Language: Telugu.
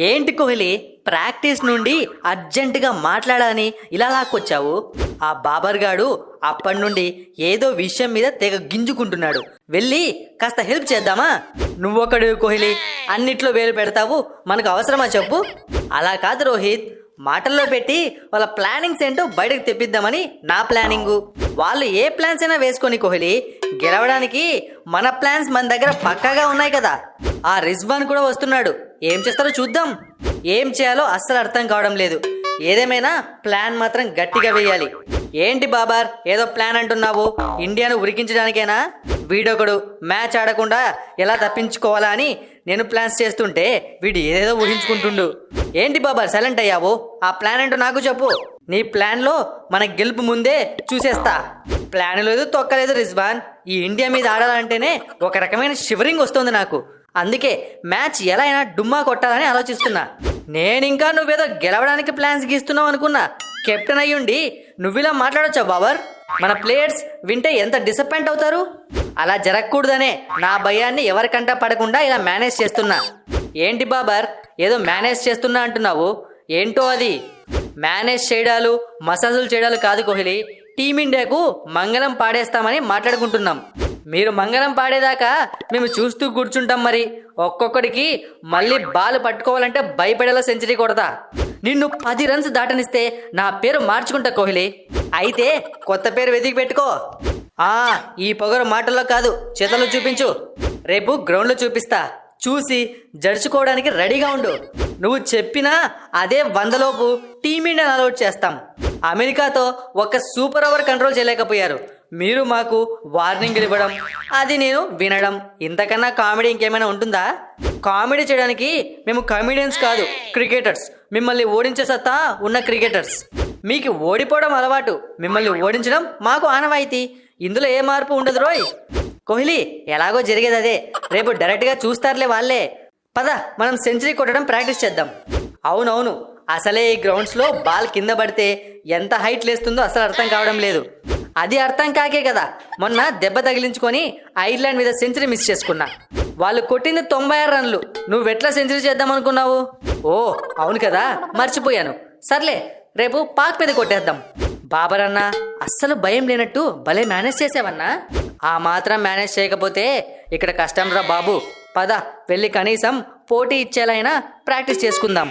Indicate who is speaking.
Speaker 1: ఏంటి కోహ్లీ, ప్రాక్టీస్ నుండి అర్జెంటుగా మాట్లాడాలని ఇలా లాక్కొచ్చావు? ఆ బాబర్ గాడు అప్పటి నుండి ఏదో విషయం మీద తెగ గింజుకుంటున్నాడు. వెళ్ళి కాస్త హెల్ప్ చేద్దామా? నువ్వొకడు కోహ్లీ, అన్నిట్లో వేలు పెడతావు, మనకు అవసరమా చెప్పు? అలా కాదు రోహిత్, మాటల్లో పెట్టి వాళ్ళ ప్లానింగ్స్ ఏంటో బయటకు తెప్పిద్దామని నా ప్లానింగు. వాళ్ళు ఏ ప్లాన్స్ అయినా వేసుకొని కోహ్లీ, గెలవడానికి మన ప్లాన్స్ మన దగ్గర పక్కాగా ఉన్నాయి కదా. ఆ రిజ్వాన్ కూడా వస్తున్నాడు, ఏం చేస్తారో చూద్దాం. ఏం చేయాలో అస్సలు అర్థం కావడం లేదు. ఏదేమైనా ప్లాన్ మాత్రం గట్టిగా వేయాలి. ఏంటి బాబార్, ఏదో ప్లాన్ అంటున్నావు? ఇండియాను ఉరికించడానికేనా? వీడొకడు మ్యాచ్ ఆడకుండా ఎలా తప్పించుకోవాలా అని నేను ప్లాన్స్ చేస్తుంటే వీడు ఏదేదో ఊహించుకుంటుండు. ఏంటి బాబార్ సైలెంట్ అయ్యావు? ఆ ప్లాన్ ఏంటో నాకు చెప్పు. నీ ప్లాన్లో మన గెలుపు ముందే చూసేస్తా. ప్లాన్ లేదు, తొక్కలేదు రిజ్వాన్. ఈ ఇండియా మీద ఆడాలంటేనే ఒక రకమైన షివరింగ్ వస్తుంది నాకు. అందుకే మ్యాచ్ ఎలా అయినా డుమ్మా కొట్టాలని ఆలోచిస్తున్నా. నేనింకా నువ్వేదో గెలవడానికి ప్లాన్స్ గీస్తున్నావు అనుకున్నా. కెప్టెన్ అయ్యుండి నువ్విలా మాట్లాడొచ్చా బాబర్? మన ప్లేయర్స్ వింటే ఎంత డిసప్పాయింట్ అవుతారు. అలా జరగకూడదనే నా భయాన్ని ఎవరికంటా పడకుండా ఇలా మేనేజ్ చేస్తున్నా. ఏంటి బాబర్, ఏదో మేనేజ్ చేస్తున్నా అంటున్నావు? ఏంటో అది? మేనేజ్ చేయడాలు మసాజులు చేయడాలు కాదు కోహ్లీ, టీమిండియాకు మంగళం పాడేస్తామని మాట్లాడుకుంటున్నాం. మీరు మంగళం పాడేదాకా మేము చూస్తూ కూర్చుంటాం. మరి ఒక్కొక్కడికి మళ్ళీ బాల్ పట్టుకోవాలంటే భయపడేలా సెంచరీ కొడతా. నిన్ను 10 రన్స్ దాటనిస్తే నా పేరు మార్చుకుంటా కోహ్లీ. అయితే కొత్త పేరు వెతికి పెట్టుకో. ఈ పొగరు మాటల్లో కాదు, చేతల్లో చూపించు. రేపు గ్రౌండ్లో చూపిస్తా. చూసి జడుచుకోవడానికి రెడీగా ఉండు. నువ్వు చెప్పినా అదే 100లోపు టీమిండియాను అలౌట్ చేస్తాం. అమెరికాతో ఒక సూపర్ ఓవర్ కంట్రోల్ చేయలేకపోయారు. మీరు మాకు వార్నింగ్లు ఇవ్వడం, అది నేను వినడం, ఇంతకన్నా కామెడీ ఇంకేమైనా ఉంటుందా? కామెడీ చేయడానికి మేము కమెడియన్స్ కాదు, క్రికెటర్స్. మిమ్మల్ని ఓడించే సత్తా ఉన్న క్రికెటర్స్. మీకు ఓడిపోవడం అలవాటు, మిమ్మల్ని ఓడించడం మాకు ఆనవాయితీ. ఇందులో ఏ మార్పు ఉండదు రోయ్. కోహ్లీ, ఎలాగో జరిగేది అదే. రేపు డైరెక్ట్గా చూస్తారులే వాళ్ళే. పద, మనం సెంచరీ కొట్టడం ప్రాక్టీస్ చేద్దాం. అవునవును, అసలే ఈ గ్రౌండ్స్లో బాల్ కింద పడితే ఎంత హైట్ లేస్తుందో అసలు అర్థం కావడం లేదు. అది అర్థం కాకే కదా మొన్న దెబ్బ తగిలించుకొని ఐర్లాండ్ మీద సెంచరీ మిస్ చేసుకున్నా. వాళ్ళు కొట్టింది 96 రన్లు. నువ్వెట్లా సెంచరీ చేద్దాం అనుకున్నావు? ఓ అవును కదా, మర్చిపోయాను. సర్లే, రేపు పాక్ మీద కొట్టేద్దాం. బాబర్ అన్నా, అస్సలు భయం లేనట్టు భలే మేనేజ్ చేసావన్నా. ఆ మాత్రం మేనేజ్ చేయకపోతే ఇక్కడ కష్టం రా బాబు. పద, వెళ్ళి కనీసం పోటీ ఇచ్చేలా అయినా ప్రాక్టీస్ చేసుకుందాం.